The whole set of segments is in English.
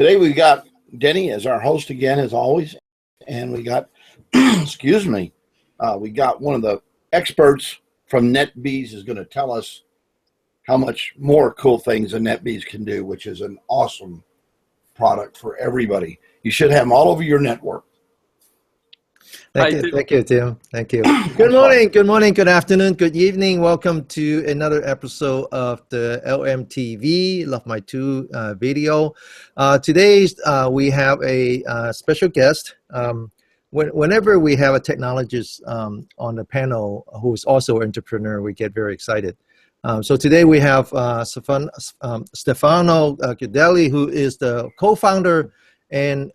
Today we got Denny as our host again, as always, and we got, excuse me, we got one of the experts from NetBeez is going to tell us how much more cool things a NetBeez can do, which is an awesome product for everybody. You should have them all over your network. Thank you, Tim. Thank you. Good morning, good morning, good afternoon, good evening. Welcome to another episode of the LMTV Love My Tool video. Today we have a special guest. Whenever we have a technologist on the panel who is also an entrepreneur, we get very excited. So today we have Stefano Gridelli, who is the co-founder. And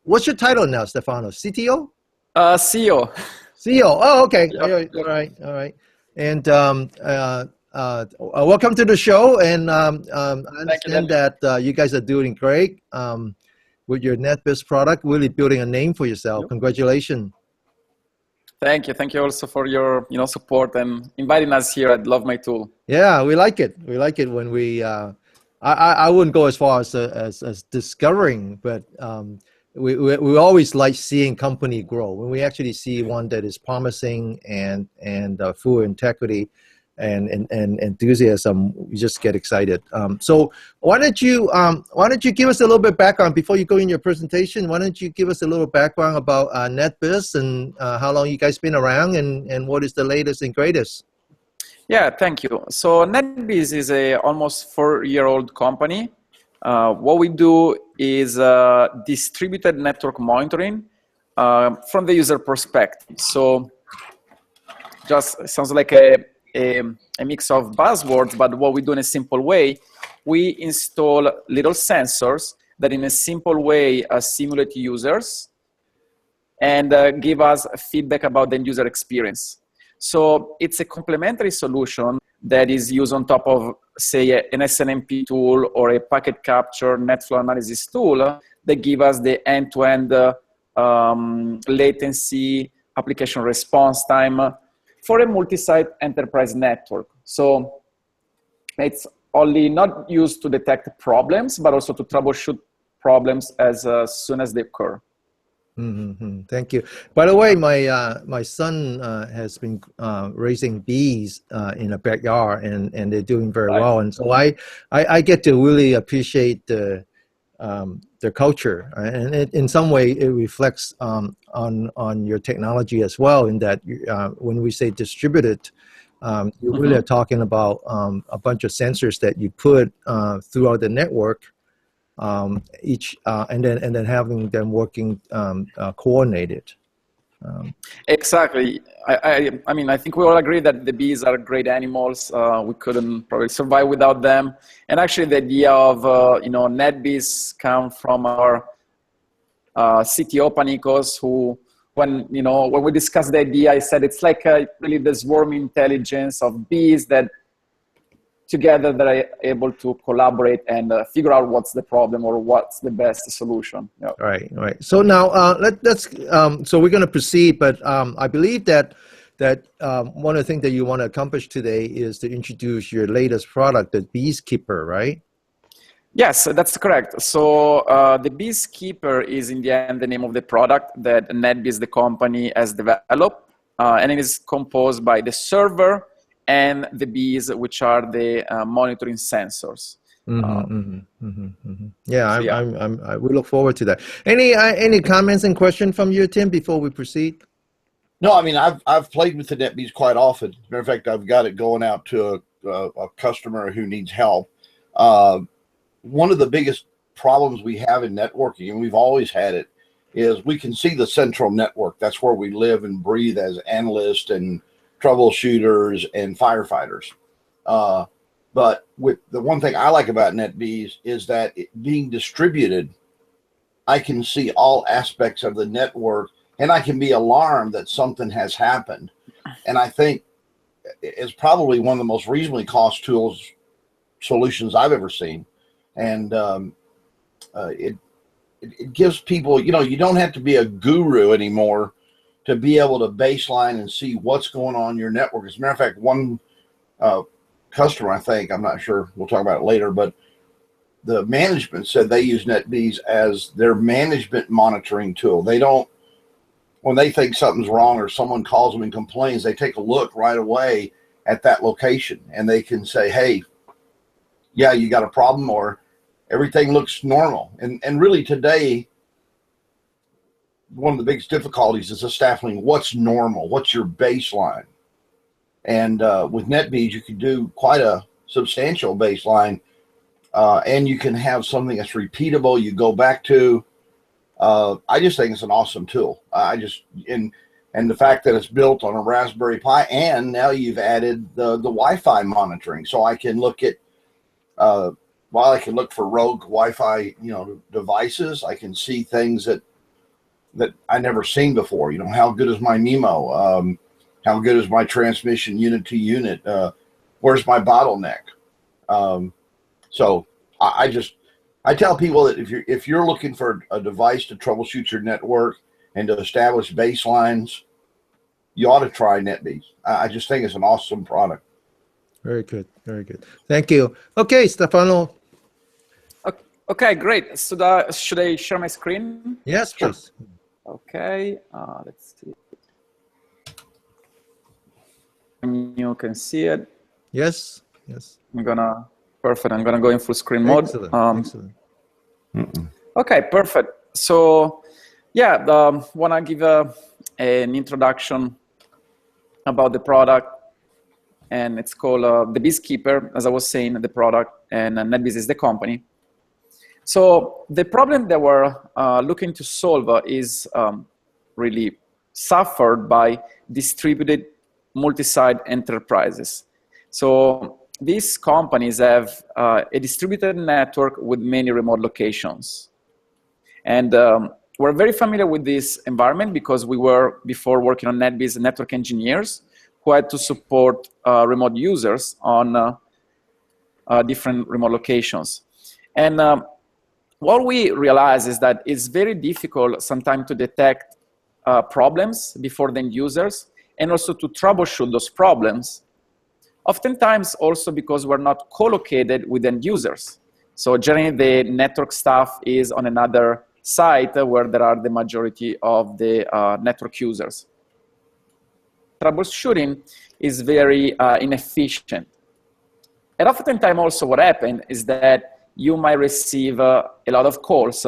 what's your title now, Stefano? CTO? CEO. CEO. Oh, okay. Yep. All right. And welcome to the show. And I understand that you guys are doing great with your NetBeez product, really building a name for yourself. Yep. Congratulations. Thank you. Thank you also for your support and inviting us here at Love My Tool. Yeah, we like it. We like it when we. I wouldn't go as far as discovering, but. We always like seeing company grow. When we actually see one that is promising and full integrity and enthusiasm, we just get excited. So why don't you give us a little bit background before you go in your presentation? Why don't you give us a little background about NetBeez and how long you guys been around and what is the latest and greatest? Yeah, thank you. So NetBeez is a almost 4-year-old company. What we do is distributed network monitoring from the user perspective. So just sounds like a mix of buzzwords, but what we do in a simple way, we install little sensors that in a simple way simulate users and give us feedback about the user experience. So it's a complementary solution that is used on top of, say, an SNMP tool or a packet capture net flow analysis tool that give us the end-to-end latency, application response time for a multi-site enterprise network. So it's only not used to detect problems, but also to troubleshoot problems as soon as they occur. Mm-hmm. Thank you. By the way, my son has been raising bees in the backyard, and they're doing very well. And so I get to really appreciate the culture, and in some way it reflects on your technology as well. In that when we say distributed, you really are talking about a bunch of sensors that you put throughout the network. Each and then having them working coordinated. Exactly. I mean, I think we all agree that the bees are great animals. We couldn't probably survive without them. And actually, the idea of NetBeez come from our CTO Panicos, who when we discussed the idea, I said it's like really the swarm intelligence of bees that. Together that are able to collaborate and figure out what's the problem or what's the best solution. Yep. Right. So now let's so we're going to proceed, but I believe that one of the things that you want to accomplish today is to introduce your latest product, the BeezKeeper, right? Yes, that's correct. So the BeezKeeper is in the end the name of the product that NetBeez, the company, has developed, and it is composed by the server and the bees, which are the monitoring sensors. Yeah, we look forward to that. Any comments and questions from you, Tim, before we proceed? No, I mean, I've played with the NetBeez quite often. As a matter of fact, I've got it going out to a customer who needs help. One of the biggest problems we have in networking, and we've always had it, is we can see the central network. That's where we live and breathe as analysts and troubleshooters and firefighters. But with the one thing I like about NetBeez is that it being distributed, I can see all aspects of the network and I can be alarmed that something has happened. And I think it's probably one of the most reasonably cost solutions I've ever seen. And it gives people, you don't have to be a guru anymore to be able to baseline and see what's going on in your network. As a matter of fact, one customer, I think, I'm not sure, we'll talk about it later, but the management said they use NetBeez as their management monitoring tool. They don't, when they think something's wrong or someone calls them and complains, they take a look right away at that location and they can say, hey, yeah, you got a problem, or everything looks normal. And really today, one of the biggest difficulties is establishing what's normal, what's your baseline. And with NetBeez, you can do quite a substantial baseline, and you can have something that's repeatable, you go back to. I just think it's an awesome tool. And the fact that it's built on a Raspberry Pi, and now you've added the Wi-Fi monitoring, so I can look at while I can look for rogue Wi-Fi devices, I can see things that I never seen before. How good is my MIMO? How good is my transmission unit to unit? Where's my bottleneck? So I tell people that if you're looking for a device to troubleshoot your network and to establish baselines, you ought to try NetBeez. I just think it's an awesome product. Very good. Very good. Thank you. Okay, Stefano. Okay, great. So should I share my screen? Yes, please. Okay, let's see. You can see it. Yes. Yes. Perfect. I'm gonna go in full screen mode. Excellent. Okay, perfect. So, yeah, wanna give an introduction about the product, and it's called the BeezKeeper, as I was saying, the product, and NetBeez is the company. So the problem that we're looking to solve is really suffered by distributed multi-site enterprises. So these companies have a distributed network with many remote locations. And we're very familiar with this environment because we were, before working on NetBeez, network engineers who had to support remote users on different remote locations. And what we realize is that it's very difficult sometimes to detect problems before the end users, and also to troubleshoot those problems. Oftentimes also because we're not co-located with end users. So generally the network staff is on another site where there are the majority of the network users. Troubleshooting is very inefficient. And oftentimes also what happens is that you might receive a lot of calls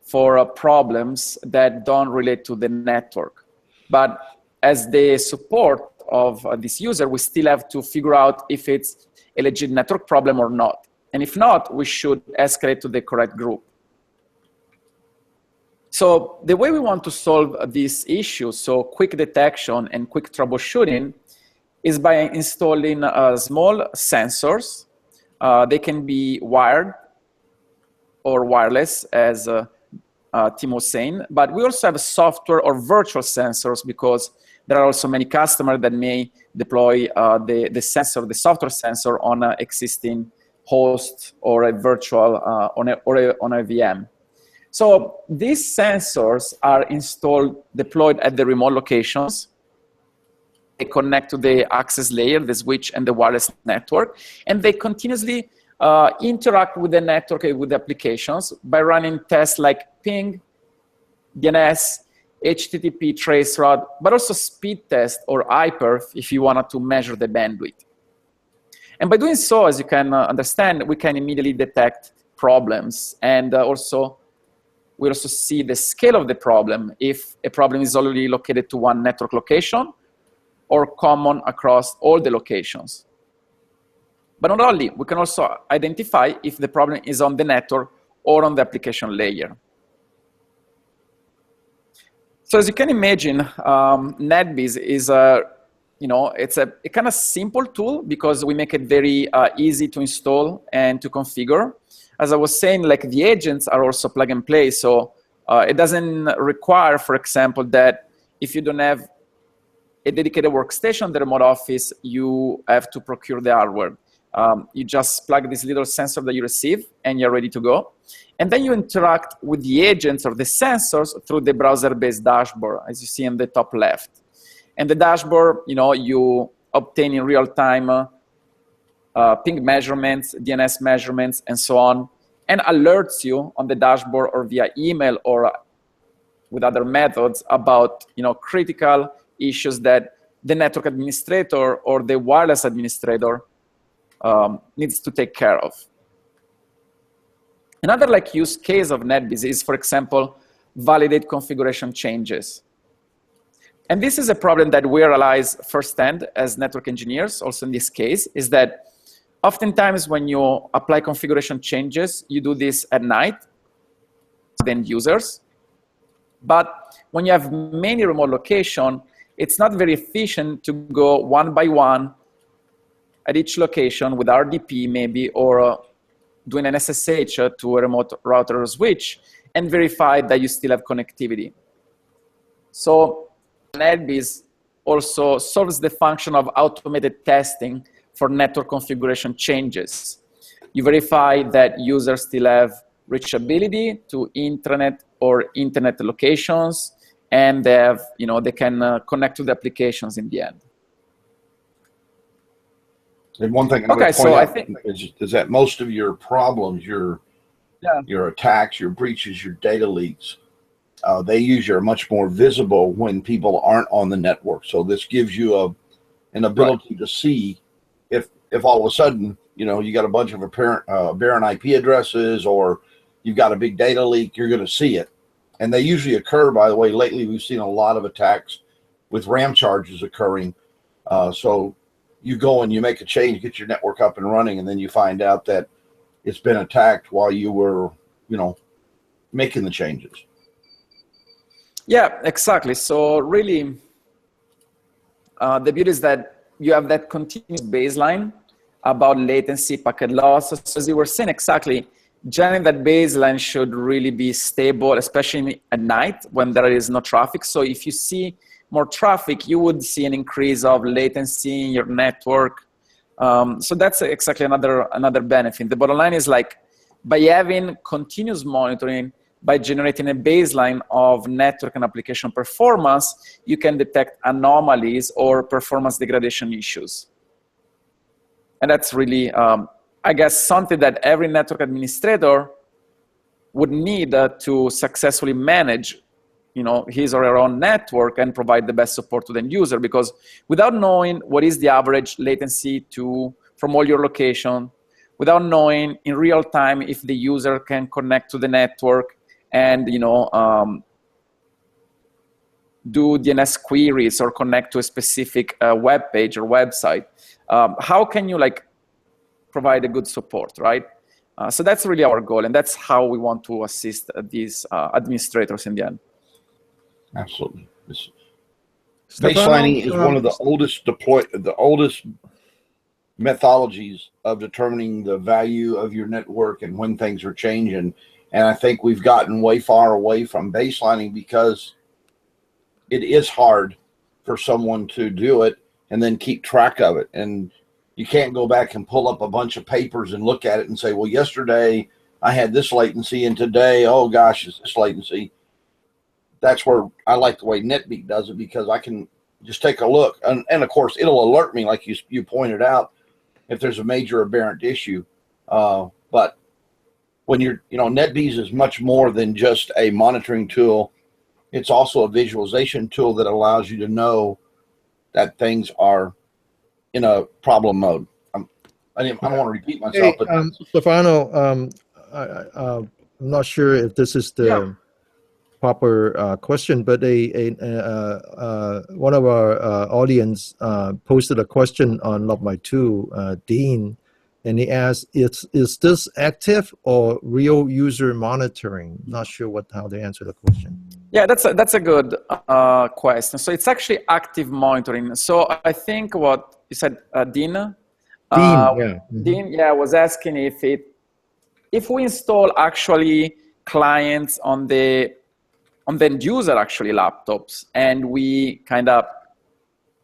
for problems that don't relate to the network. But as the support of this user, we still have to figure out if it's a legit network problem or not. And if not, we should escalate to the correct group. So the way we want to solve this issue, so quick detection and quick troubleshooting, is by installing small sensors. They can be wired or wireless, as Tim was saying, but we also have software or virtual sensors because there are also many customers that may deploy the sensor, the software sensor, on an existing host or a virtual on a VM. So these sensors are installed, deployed at the remote locations. They connect to the access layer, the switch, and the wireless network, and they continuously interact with the network, with the applications, by running tests like ping, DNS, HTTP traceroute, but also speed test or iperf if you wanted to measure the bandwidth. And by doing so, as you can understand, we can immediately detect problems, and we also see the scale of the problem, if a problem is already located to one network location or common across all the locations. But not only, we can also identify if the problem is on the network or on the application layer. So as you can imagine, NetBeez is it's a kind of simple tool because we make it very easy to install and to configure. As I was saying, like, the agents are also plug and play. So it doesn't require, for example, that if you don't have a dedicated workstation in the remote office, you have to procure the hardware. You just plug this little sensor that you receive and you're ready to go. And then you interact with the agents or the sensors through the browser-based dashboard, as you see in the top left. And the dashboard, you obtain in real time ping measurements, DNS measurements, and so on. and alerts you on the dashboard or via email or with other methods about critical issues that the network administrator or the wireless administrator needs to take care of. Another use case of NetBeez is, for example, validate configuration changes. And this is a problem that we realize firsthand as network engineers, also in this case, is that oftentimes when you apply configuration changes, you do this at night to end users. But when you have many remote locations, it's not very efficient to go one by one at each location with RDP maybe, or doing an SSH to a remote router or switch and verify that you still have connectivity. So NetBeez also solves the function of automated testing for network configuration changes. You verify that users still have reachability to intranet or internet locations, and they have, they can connect to the applications in the end. And one thing I'm going to point out is that most of your problems, your attacks, your breaches, your data leaks, they usually are much more visible when people aren't on the network. So this gives you an ability to see if all of a sudden, you got a bunch of barren IP addresses or you've got a big data leak, you're going to see it. And they usually occur, by the way, lately we've seen a lot of attacks with RAM charges occurring. So you go and you make a change, get your network up and running, and then you find out that it's been attacked while you were, making the changes. Yeah, exactly. So really, the beauty is that you have that continuous baseline about latency, packet loss. So as you were saying, exactly, generally that baseline should really be stable, especially at night when there is no traffic. So if you see more traffic, you would see an increase of latency in your network. So that's exactly another benefit. The bottom line is by having continuous monitoring, by generating a baseline of network and application performance, you can detect anomalies or performance degradation issues. And that's really, I guess, something that every network administrator would need to successfully manage his or her own network and provide the best support to the end user, because without knowing what is the average latency from all your location, without knowing in real time if the user can connect to the network and do DNS queries or connect to a specific web page or website, how can you provide a good support, right? So that's really our goal, and that's how we want to assist these administrators in the end. Absolutely. Baselining is one of the oldest methodologies of determining the value of your network and when things are changing. And I think we've gotten way far away from baselining because it is hard for someone to do it and then keep track of it. And you can't go back and pull up a bunch of papers and look at it and say, well, yesterday I had this latency and today, oh gosh, it's this latency. That's where I like the way NetBeez does it, because I can just take a look. And of course, it'll alert me, like you pointed out, if there's a major aberrant issue. But when NetBeez is much more than just a monitoring tool. It's also a visualization tool that allows you to know that things are in a problem mode. I don't want to repeat myself, but Stefano, I'm not sure if this is the proper question, but one of our audience posted a question on LoveMy2, Dean, and he asked, is this active or real user monitoring? Not sure how to answer the question. Yeah, that's a good question. So it's actually active monitoring. So I think what you said, Dean? Dean, was asking if we install actually clients on the end user actually laptops, and we kind of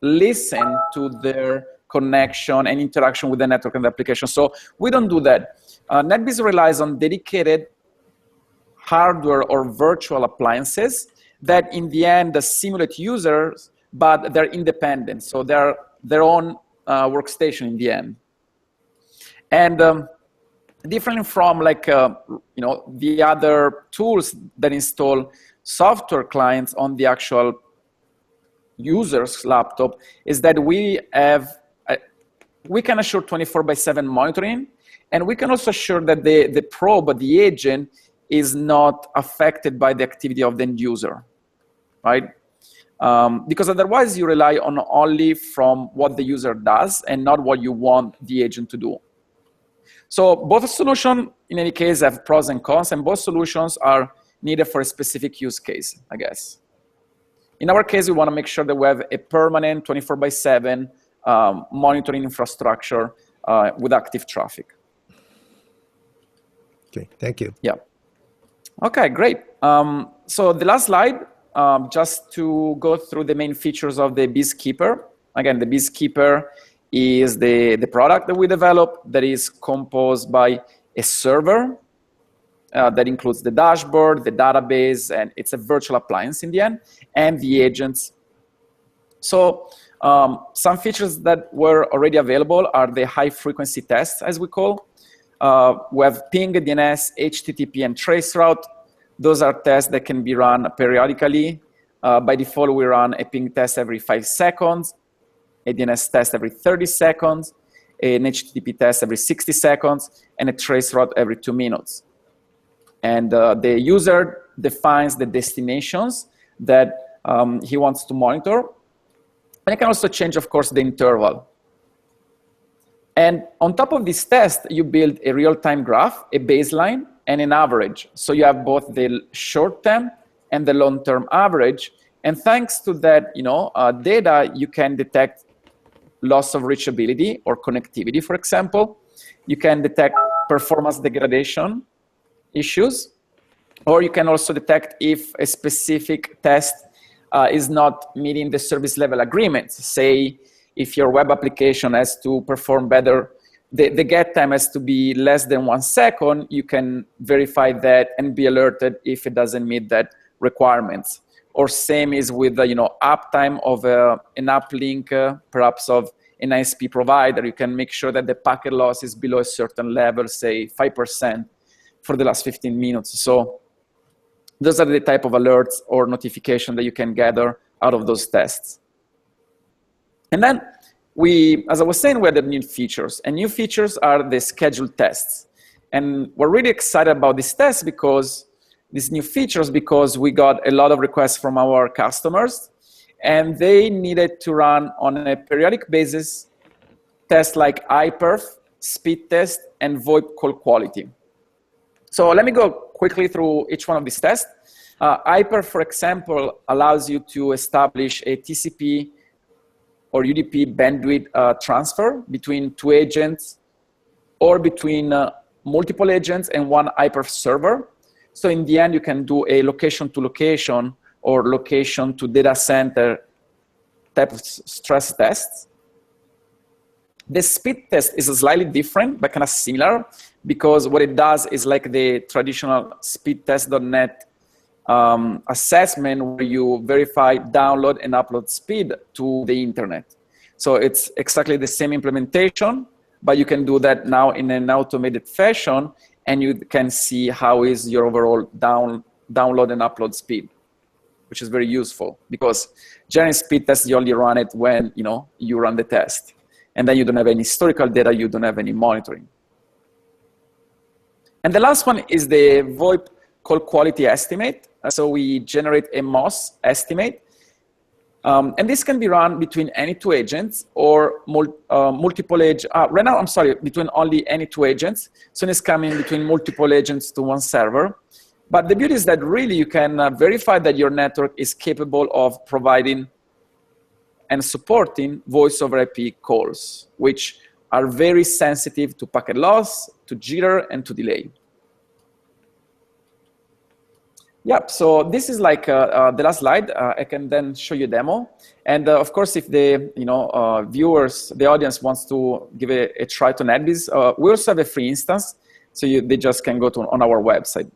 listen to their connection and interaction with the network and the application. So we don't do that. NetBeez relies on dedicated hardware or virtual appliances that in the end simulate users, but they're independent. So they're their own workstation in the end. And differently from like, the other tools that install software clients on the actual user's laptop, is that we can assure 24/7 monitoring, and we can also assure that the probe, the agent, is not affected by the activity of the end user, right? Because otherwise you rely on only from what the user does and not what you want the agent to do. So both solutions, in any case, have pros and cons, and both solutions are needed for a specific use case, I guess. In our case, we want to make sure that we have a permanent 24/7 monitoring infrastructure with active traffic. Okay, thank you. Yeah. Okay, great. So the last slide, just to go through the main features of the BeezKeeper. Again, the BeezKeeper is the product that we developed that is composed by a server that includes the dashboard, the database, and it's a virtual appliance in the end, and the agents. So some features that were already available are the high-frequency tests, as we call. We have ping, DNS, HTTP, and traceroute. Those are tests that can be run periodically. By default, we run a ping test every 5 seconds, a DNS test every 30 seconds, an HTTP test every 60 seconds, and a traceroute every 2 minutes. And the user defines the destinations that he wants to monitor. And it can also change, of course, the interval. And on top of this test, you build a real-time graph, a baseline, and an average. So you have both the short-term and the long-term average. And thanks to that, data, you can detect loss of reachability or connectivity, for example. You can detect performance degradation issues, or you can also detect if a specific test is not meeting the service level agreements. Say, if your web application has to perform better, the get time has to be less than 1 second, you can verify that and be alerted if it doesn't meet that requirements. Or same is with the uptime of an uplink, perhaps of an ISP provider. You can make sure that the packet loss is below a certain level, say 5% for the last 15 minutes. So those are the type of alerts or notification that you can gather out of those tests. And then as I was saying, we added new features, and new features are the scheduled tests. And we're really excited about these tests these new features, because we got a lot of requests from our customers, and they needed to run on a periodic basis tests like iperf, speed test, and VoIP call quality. So let me go quickly through each one of these tests. iperf, for example, allows you to establish a TCP or UDP bandwidth transfer between 2 agents or between multiple agents and one iperf server. So in the end, you can do a location to location or location to data center type of stress tests. The speed test is slightly different, but kind of similar, because what it does is like the traditional speedtest.net assessment, where you verify download and upload speed to the internet. So it's exactly the same implementation, but you can do that now in an automated fashion, and you can see how is your overall download and upload speed, which is very useful, because generally speed tests, you only run it when you run the test, and then you don't have any historical data, you don't have any monitoring. And the last one is the VoIP call quality estimate. So we generate a MOS estimate, and this can be run between any 2 agents or multiple agents. Right now, I'm sorry, between only any 2 agents. So it's coming between multiple agents to 1 server. But the beauty is that really you can verify that your network is capable of providing and supporting voice over IP calls, which are very sensitive to packet loss, to jitter, and to delay. Yep, so this is like the last slide. I can then show you a demo. And of course, if the viewers, the audience wants to give a try to NetBeez, we also have a free instance. So they just can go on our website.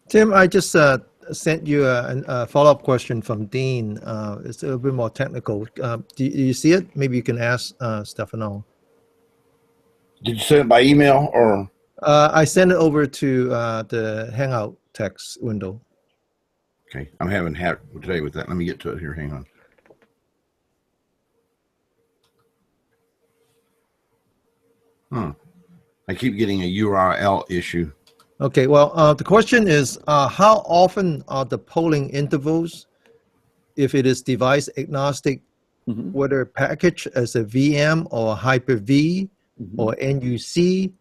Tim, I just sent you a follow-up question from Dean. It's a little bit more technical. Do you see it? Maybe you can ask Stefano. Did you send it by email or? I sent it over to the Hangout text window. Okay, I'm having hack today with that. Let me get to it here. Hang on. I keep getting a URL issue. Okay, well, the question is, how often are the polling intervals, if it is device agnostic, whether packaged as a VM or Hyper-V or NUC,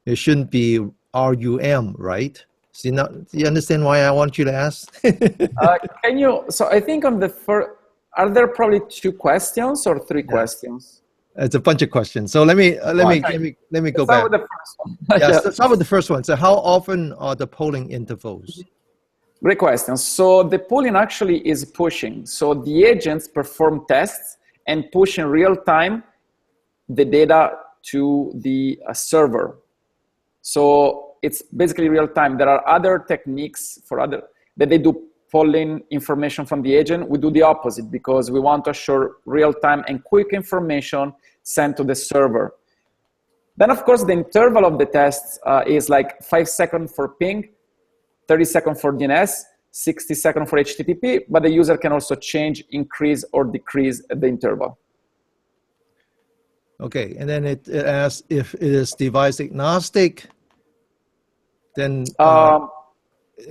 it shouldn't be RUM, right? See, now, do you understand why I want you to ask? Can you, so I think on the first, are there probably 2 questions or 3 questions? It's a bunch of questions. So let me go back. Start with the first one. Let's start with the first one. So how often are the polling intervals? Great question. So the polling actually is pushing. So the agents perform tests and push in real time the data to the server. So it's basically real time. There are other techniques that they do pulling information from the agent. We do the opposite because we want to assure real time and quick information sent to the server. Then of course the interval of the tests is like 5 seconds for ping, 30 seconds for DNS, 60 seconds for HTTP, but the user can also change, increase or decrease the interval. Okay, and then it asks if it is device agnostic, then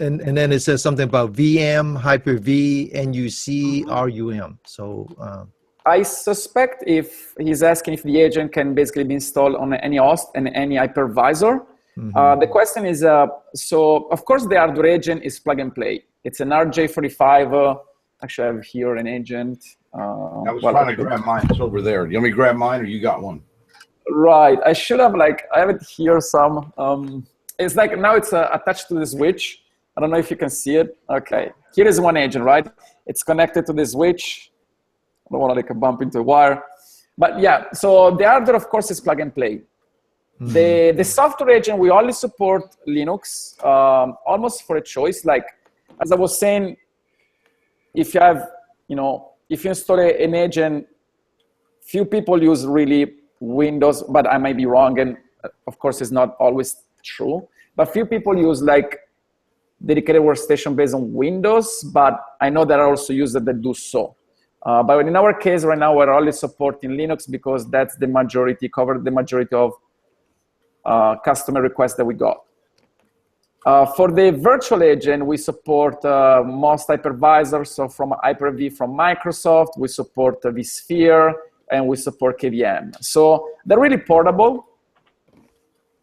and then it says something about VM, Hyper-V, NUC, RUM. So I suspect if he's asking if the agent can basically be installed on any host and any hypervisor. The question is, so of course the hardware agent is plug and play. It's an RJ45. Actually, I have here an agent. I was trying to grab mine. It's over there. Do you want me to grab mine or you got one? Right. I should have I have it here some. It's like now it's attached to the switch. I don't know if you can see it. Okay. Here is one agent, right? It's connected to the switch. I don't want to bump into a wire. But yeah, so the hardware, of course, is plug and play. The software agent, we only support Linux, almost for a choice. Like, as I was saying, if you have, if you install an agent, few people use really Windows, but I might be wrong. And of course, it's not always true. But few people use dedicated workstation based on Windows, but I know there are also users that do so. But in our case right now, we're only supporting Linux because that's the majority, covered the majority of customer requests that we got. For the virtual agent, we support most hypervisors. So from Hyper-V from Microsoft, we support vSphere, and we support KVM. So they're really portable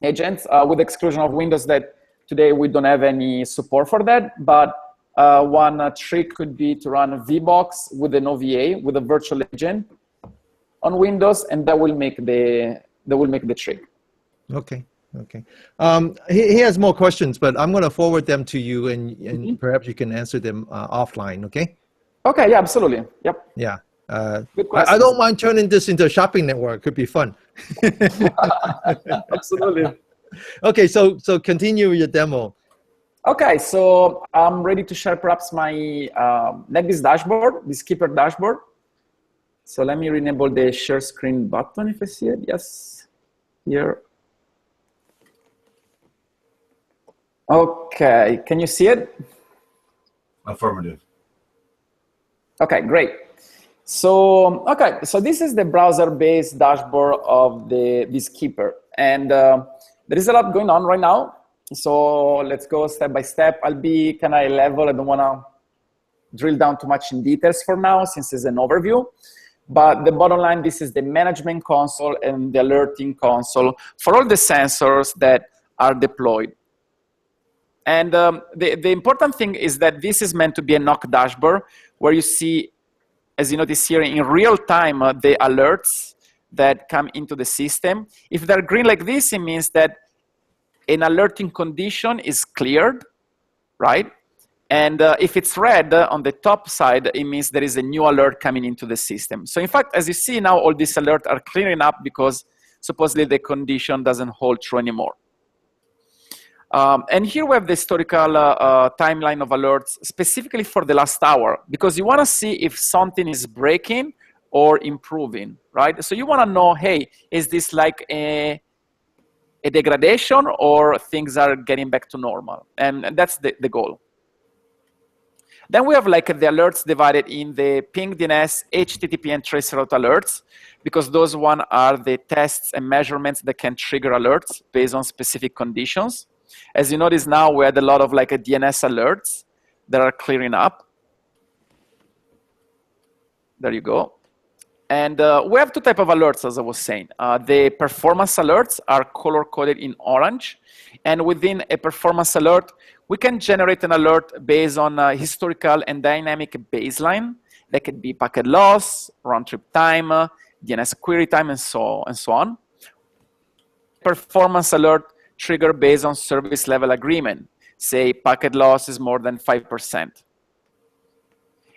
agents with the exclusion of Windows that today we don't have any support for that. But one trick could be to run a VBox with an OVA, with a virtual agent on Windows, and that will make the trick. Okay. Okay. He has more questions, but I'm going to forward them to you, and perhaps you can answer them offline. Okay. Okay. Yeah. Absolutely. Yep. Yeah. I don't mind turning this into a shopping network. It could be fun. Absolutely. Okay. So continue your demo. Okay. So I'm ready to share perhaps my NetBeez dashboard, BeezKeeper dashboard. So let me enable the share screen button if I see it. Yes. Here. Okay, can you see it? Affirmative. Okay, great. So, so this is the browser-based dashboard of the BeezKeeper. And there is a lot going on right now. So let's go step by step. I'll be kind of high level. I don't want to drill down too much in details for now, since it's an overview. But the bottom line, this is the management console and the alerting console for all the sensors that are deployed. And the important thing is that this is meant to be a NOC dashboard where you see, as you notice here, in real time, the alerts that come into the system. If they're green like this, it means that an alerting condition is cleared, right? And if it's red on the top side, it means there is a new alert coming into the system. So in fact, as you see now, all these alerts are clearing up because supposedly the condition doesn't hold true anymore. And here we have the historical timeline of alerts specifically for the last hour, because you want to see if something is breaking or improving, right? So you want to know, hey, is this like a degradation or things are getting back to normal? And that's the goal. Then we have like the alerts divided in the ping, DNS, HTTP, and traceroute alerts, because those one are the tests and measurements that can trigger alerts based on specific conditions. As you notice now, we had a lot of like a DNS alerts that are clearing up. There you go. And we have two types of alerts, as I was saying. The performance alerts are color-coded in orange. And within a performance alert, we can generate an alert based on historical and dynamic baseline. That could be packet loss, round-trip time, DNS query time, and so on. Performance alert trigger based on service level agreement. Say packet loss is more than 5%.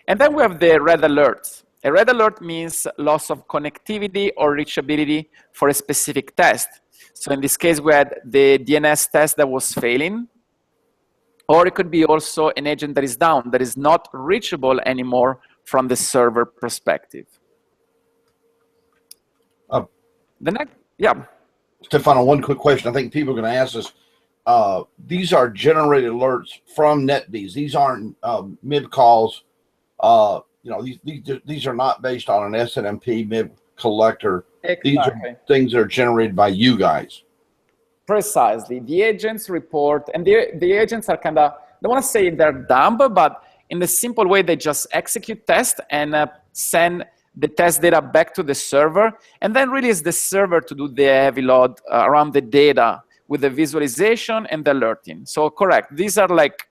And then we have the red alerts. A red alert means loss of connectivity or reachability for a specific test. So in this case, we had the DNS test that was failing, or it could be also an agent that is down, that is not reachable anymore from the server perspective. The next, yeah. Stefano, one quick question. I think people are going to ask us. These are generated alerts from NetBeez. These aren't MIB calls. You know, these are not based on an SNMP MIB collector. Exactly. These are things that are generated by you guys. Precisely. The agents report, and the agents are kind of, I don't want to say they're dumb, but in the simple way, they just execute tests and send the test data back to the server, and then release the server to do the heavy load around the data with the visualization and the alerting. So correct, these are like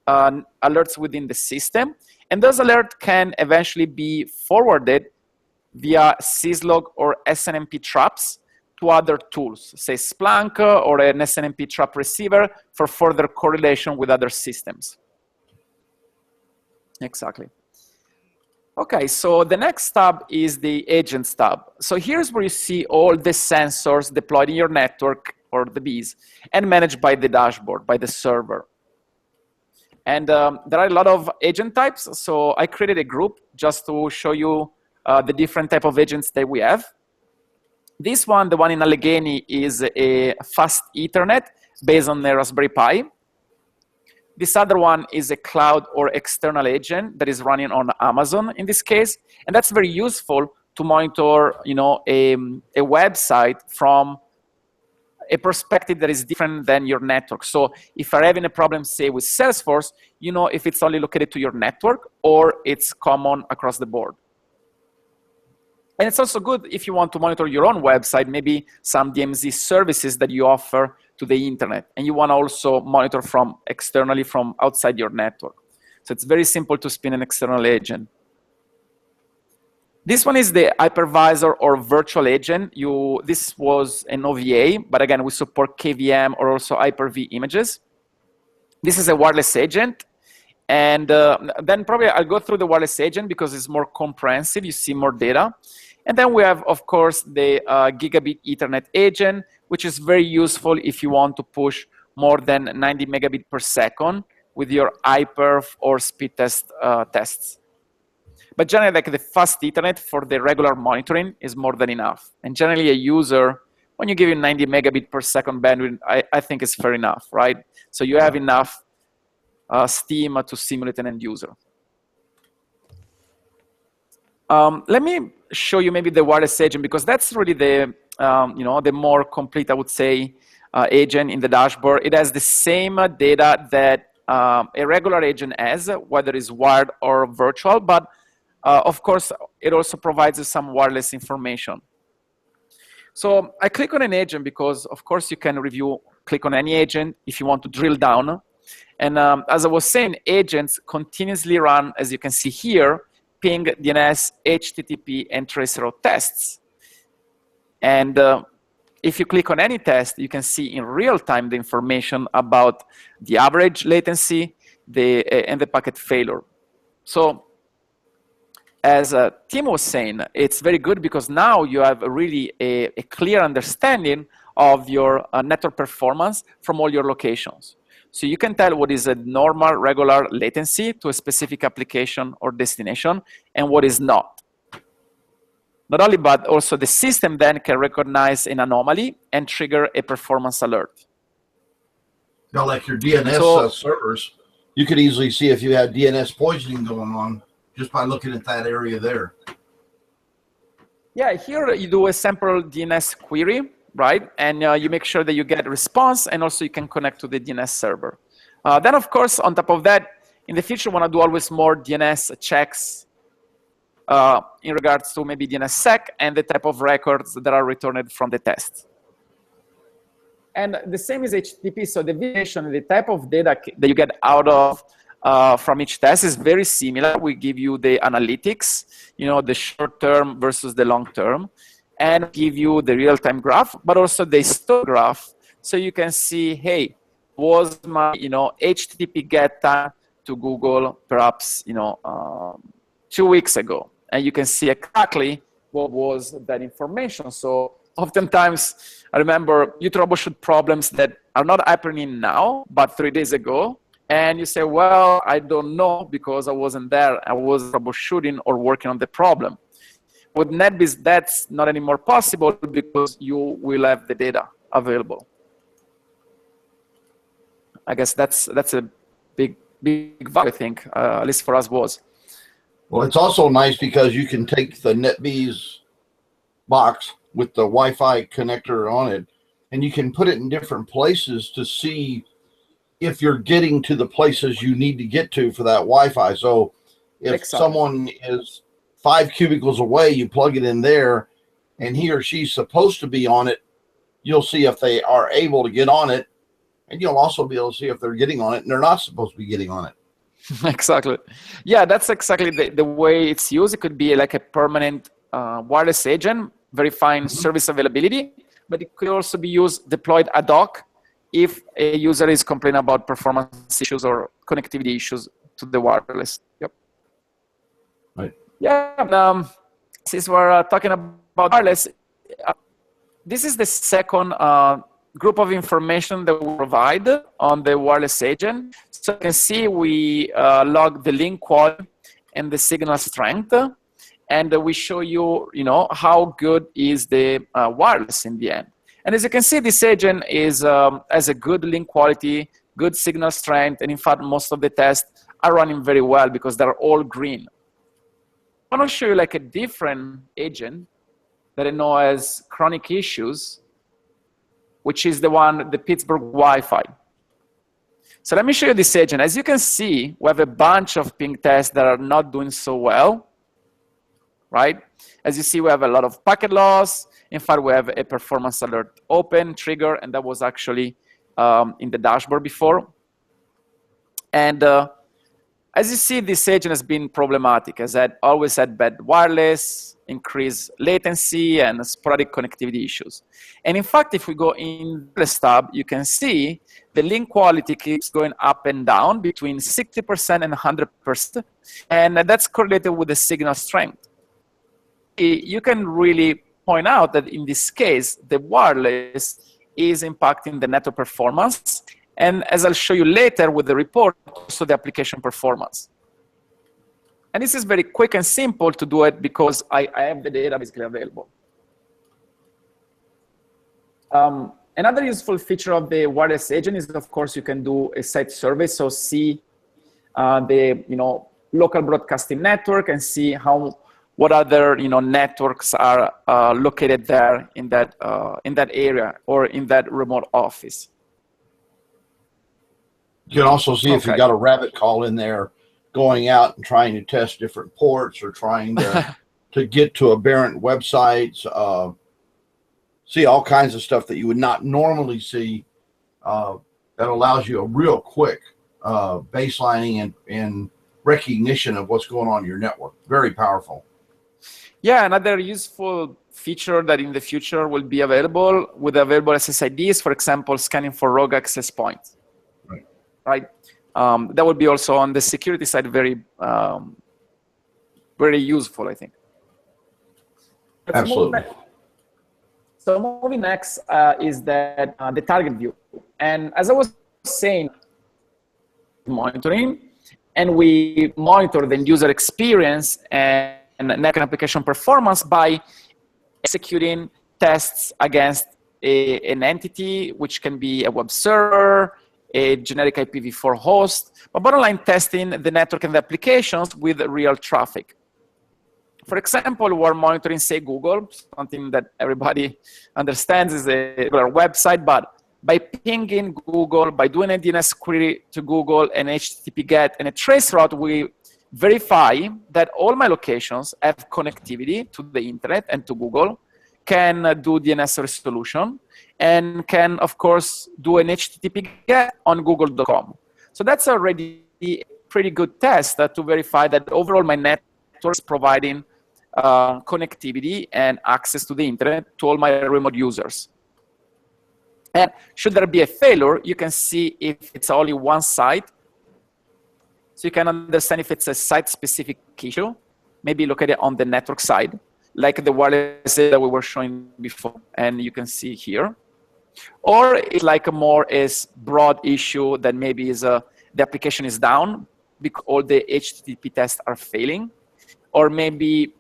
alerts within the system, and those alerts can eventually be forwarded via syslog or SNMP traps to other tools, say Splunk or an SNMP trap receiver for further correlation with other systems. Exactly. Okay, so the next tab is the agents tab. So here's where you see all the sensors deployed in your network or the Beez and managed by the dashboard, by the server. And there are a lot of agent types. So I created a group just to show you the different type of agents that we have. This one, the one in Allegheny, is a fast Ethernet based on a Raspberry Pi. This other one is a cloud or external agent that is running on Amazon in this case. And that's very useful to monitor, you know, a website from a perspective that is different than your network. So if you're having a problem, say, with Salesforce, you know if it's only located to your network or it's common across the board. And it's also good if you want to monitor your own website, maybe some DMZ services that you offer to the internet, and you want to also monitor from externally from outside your network. So it's very simple to spin an external agent. This one is the hypervisor or virtual agent. This was an OVA, but again, we support KVM or also Hyper-V images. This is a wireless agent. And then probably I'll go through the wireless agent because it's more comprehensive. You see more data. And then we have, of course, the gigabit Ethernet agent, which is very useful if you want to push more than 90 megabit per second with your iperf or speed test tests. But generally, like the fast Ethernet for the regular monitoring is more than enough. And generally, a user, when you give him 90 megabit per second bandwidth, I think it's fair enough, right? So you have enough steam to simulate an end user. Let me show you maybe the wireless agent, because that's really the the more complete, I would say, agent in the dashboard. It has the same data that a regular agent has, whether it's wired or virtual, but of course, it also provides some wireless information. So I click on an agent because, of course, you can click on any agent if you want to drill down. And as I was saying, agents continuously run, as you can see here, ping, DNS, HTTP, and traceroute tests. And if you click on any test, you can see in real time the information about the average latency and the packet failure. So as Tim was saying, it's very good because now you have really a clear understanding of your network performance from all your locations. So you can tell what is a normal, regular latency to a specific application or destination and what is not. Not only, but also the system then can recognize an anomaly and trigger a performance alert. Now, like your DNS servers, you could easily see if you had DNS poisoning going on just by looking at that area there. Yeah, here you do a sample DNS query, right? And you make sure that you get a response, and also you can connect to the DNS server. Then, of course, on top of that, in the future, we want to do always more DNS checks in regards to maybe DNSSEC and the type of records that are returned from the test. And the same is HTTP. So the variation, the type of data that you get out of from each test is very similar. We give you the analytics, you know, the short term versus the long term, and give you the real-time graph, but also the history graph, so you can see, hey, was my, you know, HTTP get time to Google perhaps, you know, 2 weeks ago, and you can see exactly what was that information. So oftentimes, I remember you troubleshoot problems that are not happening now, but 3 days ago, and you say, well, I don't know because I wasn't there. I was troubleshooting or working on the problem. With NetBeez, that's not anymore possible because you will have the data available. I guess that's a big value, I think, at least for us was. Well, it's also nice because you can take the NetBeez box with the Wi-Fi connector on it, and you can put it in different places to see if you're getting to the places you need to get to for that Wi-Fi. So if someone is 5 cubicles away, you plug it in there, and he or she's supposed to be on it, you'll see if they are able to get on it, and you'll also be able to see if they're getting on it and they're not supposed to be getting on it. Exactly. Yeah, that's exactly the way it's used. It could be like a permanent wireless agent, verifying service availability, but it could also be used, deployed ad hoc, if a user is complaining about performance issues or connectivity issues to the wireless. Yep. Right. Yeah. Since we're talking about wireless, this is the second group of information that we provide on the wireless agent. So you can see we log the link quality and the signal strength, and we show you, you know, how good is the wireless in the end. And as you can see, this agent is has a good link quality, good signal strength, and in fact, most of the tests are running very well because they're all green. I want to show you like a different agent that I know has chronic issues, which is the Pittsburgh Wi-Fi. So let me show you this agent. As you can see, we have a bunch of ping tests that are not doing so well, right? As you see, we have a lot of packet loss. In fact, we have a performance alert open, trigger, and that was actually in the dashboard before. And as you see, this agent has been problematic, as it always had bad wireless, increased latency, and sporadic connectivity issues. And in fact, if we go in the tab, you can see the link quality keeps going up and down between 60% and 100%, and that's correlated with the signal strength. You can really point out that in this case, the wireless is impacting the network performance, and as I'll show you later with the report, also the application performance. And this is very quick and simple to do it because I have the data basically available. Another useful feature of the wireless agent is, of course, you can do a site survey, so see the local broadcasting network and see what other networks are located there in that area or in that remote office. You can also see if you got a rabbit call in there going out and trying to test different ports or trying to get to aberrant websites, see all kinds of stuff that you would not normally see that allows you a real quick baselining and recognition of what's going on in your network. Very powerful. Yeah, another useful feature that in the future will be available with available SSIDs, for example, scanning for rogue access points. Right. That would be also on the security side very useful, I think. Absolutely. So moving next is that the target view. And as I was saying, monitoring, and we monitor the user experience and network application performance by executing tests against an entity, which can be a web server, a generic IPv4 host, but bottom line, testing the network and the applications with real traffic. For example, we're monitoring, say, Google, something that everybody understands is a regular website, but by pinging Google, by doing a DNS query to Google, an HTTP GET, and a traceroute, we verify that all my locations have connectivity to the internet and to Google, can do DNS resolution, and can, of course, do an HTTP GET on google.com. So that's already a pretty good test to verify that overall my network is providing connectivity and access to the internet to all my remote users. And should there be a failure, you can see if it's only one site. So you can understand if it's a site-specific issue. Maybe look at it on the network side, like the wireless that we were showing before, and you can see here. Or it's like a more broad issue that maybe is the application is down because all the HTTP tests are failing, or maybe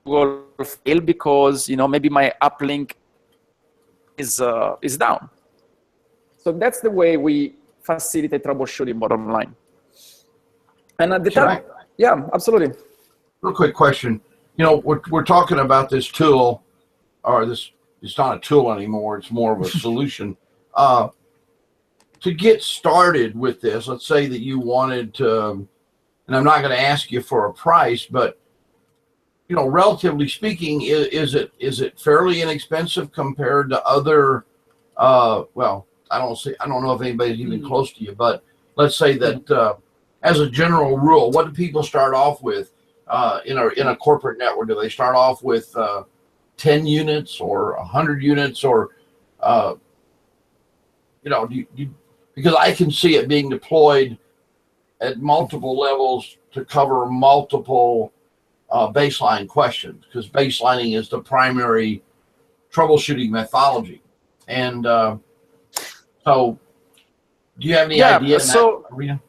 Google fail because maybe my uplink is down. So that's the way we facilitate troubleshooting, bottom line. And at the time, yeah, absolutely. Real quick question. We're talking about this tool, or this, it's not a tool anymore, it's more of a solution. To get started with this, let's say that you wanted to, and I'm not going to ask you for a price, but relatively speaking, is it fairly inexpensive compared to other? Well, I don't know if anybody's even close to you, but let's say that as a general rule, what do people start off with in a corporate network? Do they start off with 10 units or 100 units, or because I can see it being deployed at multiple levels to cover multiple baseline questions, because baselining is the primary troubleshooting methodology. And so do you have any idea in that arena?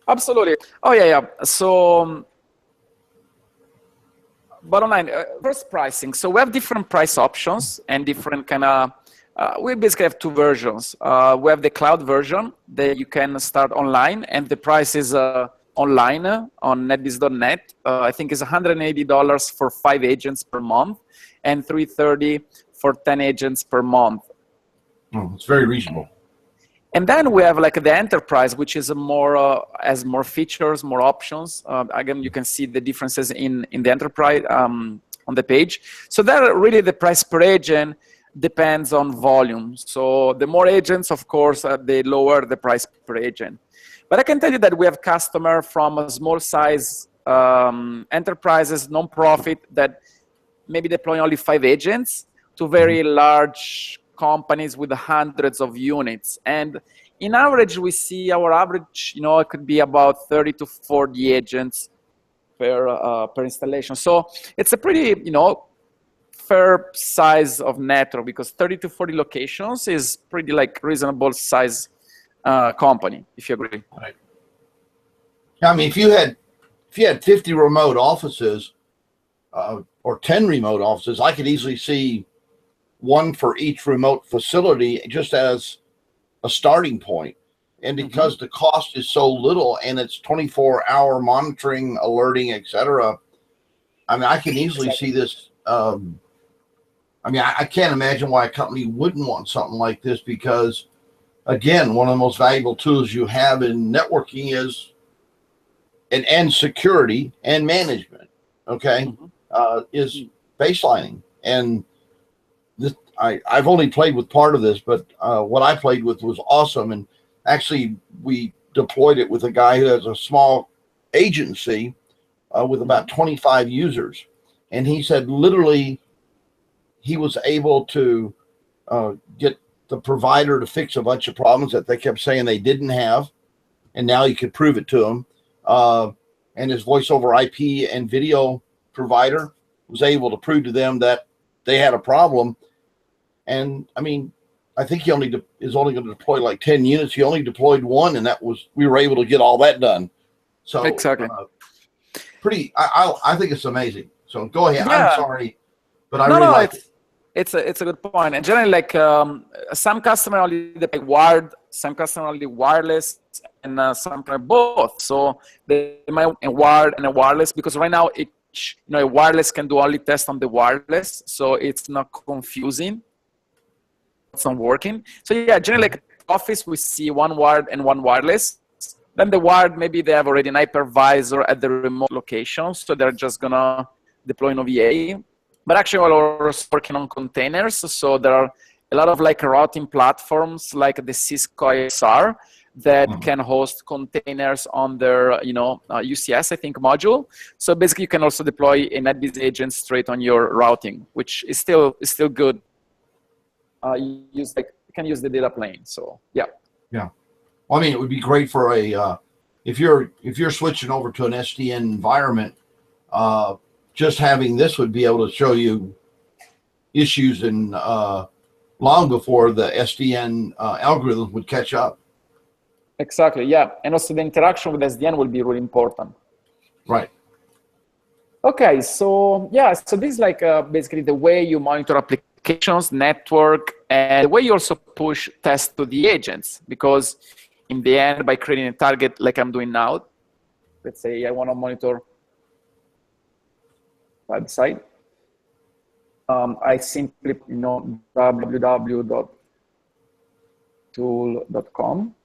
Absolutely. Oh, yeah. So bottom line, first pricing. So we have different price options and different kind of, we basically have two versions. We have the cloud version that you can start online, and the price is online on netbeez.net. I think it's $180 for 5 agents per month and $330 for 10 agents per month. Oh, it's very reasonable. And then we have like the enterprise, which is has more features, more options. Again, you can see the differences in the enterprise on the page. So that really the price per agent depends on volume. So the more agents, of course, the lower the price per agent. But I can tell you that we have customers from a small size enterprises, non-profit, that maybe deploy only 5 agents, to very large companies with hundreds of units. And in average, we see our average, it could be about 30 to 40 agents per installation. So it's a pretty, fair size of network, because 30 to 40 locations is pretty like reasonable size company, if you agree. Right. I mean, if you had 50 remote offices or 10 remote offices, I could easily see one for each remote facility just as a starting point. And because the cost is so little and it's 24-hour monitoring, alerting, etc., I mean, I can easily see this. I mean, I can't imagine why a company wouldn't want something like this, because, again, one of the most valuable tools you have in networking is, and security and management, okay, is baselining. And this, I've only played with part of this, but what I played with was awesome. And actually, we deployed it with a guy who has a small agency with about 25 users. And he said literally he was able to get the provider to fix a bunch of problems that they kept saying they didn't have. And now he could prove it to them. And his voice over IP and video provider was able to prove to them that they had a problem. And I mean, I think he is only going to deploy like 10 units. He only deployed 1, and we were able to get all that done. So exactly. I think it's amazing. So go ahead. Yeah. I'm sorry, but I really like it. It's a good point. And generally, like some customer only deploy wired, some customer only wireless, and some both. So they might want a wired and a wireless, because right now each, a wireless can do only test on the wireless, so it's not confusing. It's not working. So yeah, generally, like Office, we see one wired and one wireless. Then the wired, maybe they have already an hypervisor at the remote location, so they're just gonna deploy an OVA. But actually, we're also working on containers. So there are a lot of like routing platforms like the Cisco ISR that can host containers on their, UCS, I think, module. So basically, you can also deploy a NetBeez agent straight on your routing, which is still good. You can use the data plane. So yeah. Yeah. Well, I mean, it would be great for a if you're switching over to an SDN environment. Just having this would be able to show you issues in long before the SDN algorithm would catch up. Exactly, yeah. And also the interaction with SDN will be really important. Right. Okay, so yeah, so this is like basically the way you monitor applications, network, and the way you also push tests to the agents. Because in the end, by creating a target like I'm doing now, let's say I want to monitor website. I simply, www.tool.com.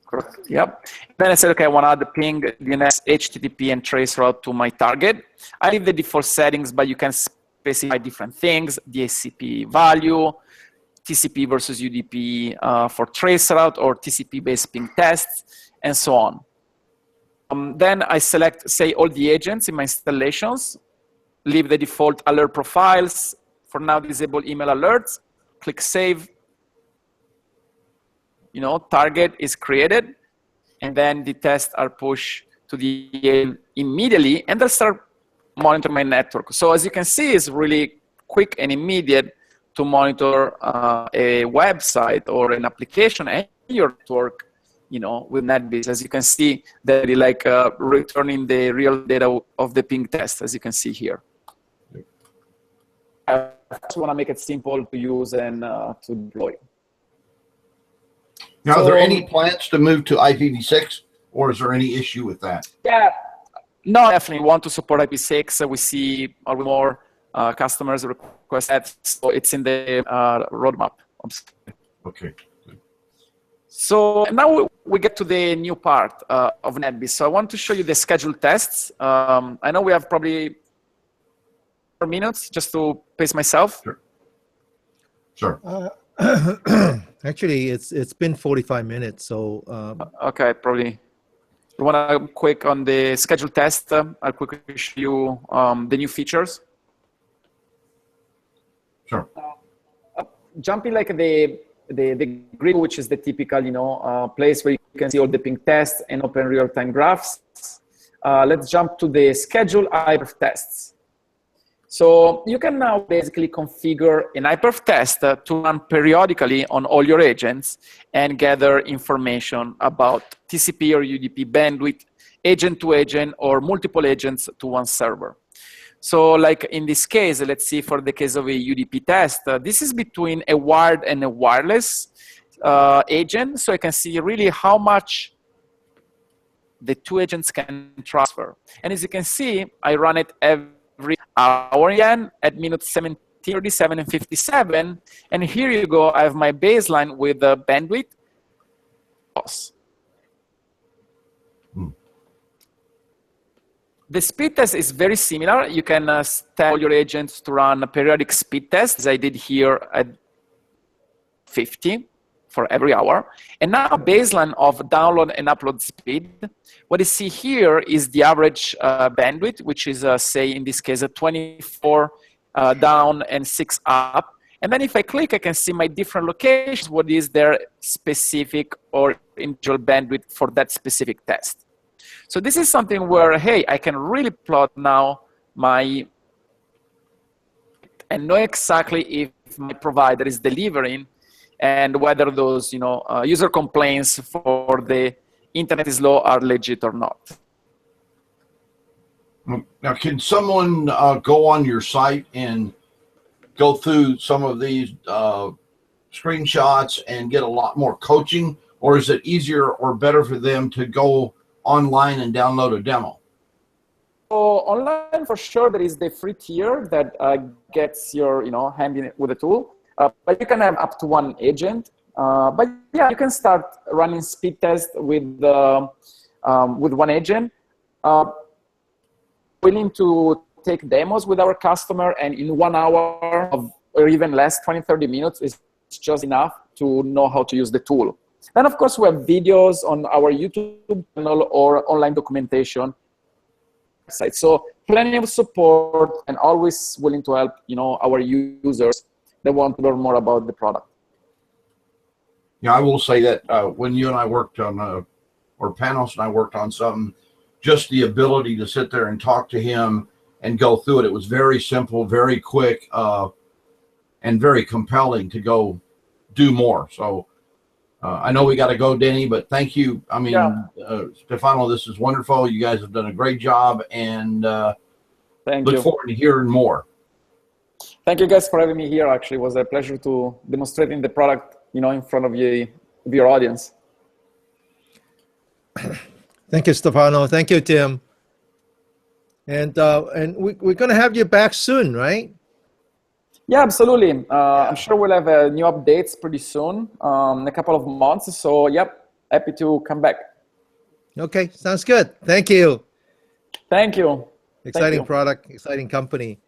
Correct. Yep. Then I said, okay, I want to add the ping, DNS, HTTP, and trace route to my target. I leave the default settings, but you can specify different things: DHCP value, TCP versus UDP for trace route, or TCP-based ping tests, and so on. Then I select, say, all the agents in my installations. Leave the default alert profiles. For now, disable email alerts. Click save. Target is created. And then the tests are pushed to the agent immediately. And they'll start monitoring my network. So as you can see, it's really quick and immediate to monitor a website or an application and your network, with NetBeez. As you can see, they're like returning the real data of the ping test, as you can see here. I just want to make it simple to use and to deploy. Now, are there any plans to move to IPv6, or is there any issue with that? Yeah, no, definitely want to support IPv6. We see a lot more customers request that, so it's in the roadmap. Okay. So now we get to the new part of NetBeez. So I want to show you the scheduled tests. I know we have probably 4 minutes just to pace myself. Sure. Actually, it's been 45 minutes. So okay, probably. You want to quick on the scheduled test? I'll quickly show you the new features. Sure. Jumping like the grid, which is the typical place where you can see all the ping tests and open real-time graphs. Let's jump to the schedule iperf tests. So you can now basically configure an iperf test to run periodically on all your agents and gather information about TCP or UDP bandwidth, agent to agent, or multiple agents to one server. So like in this case, let's see for the case of a UDP test, this is between a wired and a wireless agent. So I can see really how much the two agents can transfer. And as you can see, I run it every hour again at minute 17, 37, and 57. And here you go, I have my baseline with the bandwidth loss. The speed test is very similar. You can tell your agents to run a periodic speed test, as I did here at 50 for every hour. And now baseline of download and upload speed. What you see here is the average bandwidth, which is, say, in this case, a 24 down and 6 up. And then if I click, I can see my different locations, what is their specific or individual bandwidth for that specific test. So this is something where, hey, I can really plot now my, and know exactly if my provider is delivering and whether those, user complaints for the internet is low are legit or not. Now, can someone go on your site and go through some of these screenshots and get a lot more coaching, or is it easier or better for them to go online and download a demo? So online, for sure, there is the free tier that gets your hand in with the tool, but you can have up to one agent. But yeah, you can start running speed tests with one agent. Willing to take demos with our customer, and in 1 hour or even less, 20-30 minutes is just enough to know how to use the tool. Then of course we have videos on our YouTube channel or online documentation site. So plenty of support, and always willing to help our users that want to learn more about the product. Yeah, I will say that when you and I worked on or Panos and I worked on something, just the ability to sit there and talk to him and go through it. It was very simple, very quick, and very compelling to go do more. So I know we got to go, Denny, but thank you. I mean, Stefano, this is wonderful. You guys have done a great job, and look forward to hearing more. Thank you guys for having me here. Actually, it was a pleasure to demonstrating the product, in front of your audience. Thank you, Stefano. Thank you, Tim. And we're going to have you back soon, right? Yeah, absolutely. I'm sure we'll have new updates pretty soon, in a couple of months. So, yep, happy to come back. Okay, sounds good. Thank you. Thank you. Exciting product, exciting company.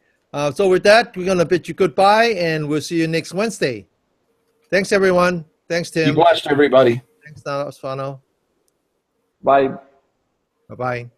So with that, we're going to bid you goodbye, and we'll see you next Wednesday. Thanks, everyone. Thanks, Tim. Be blessed, everybody. Thanks, Stefano. Bye. Bye-bye.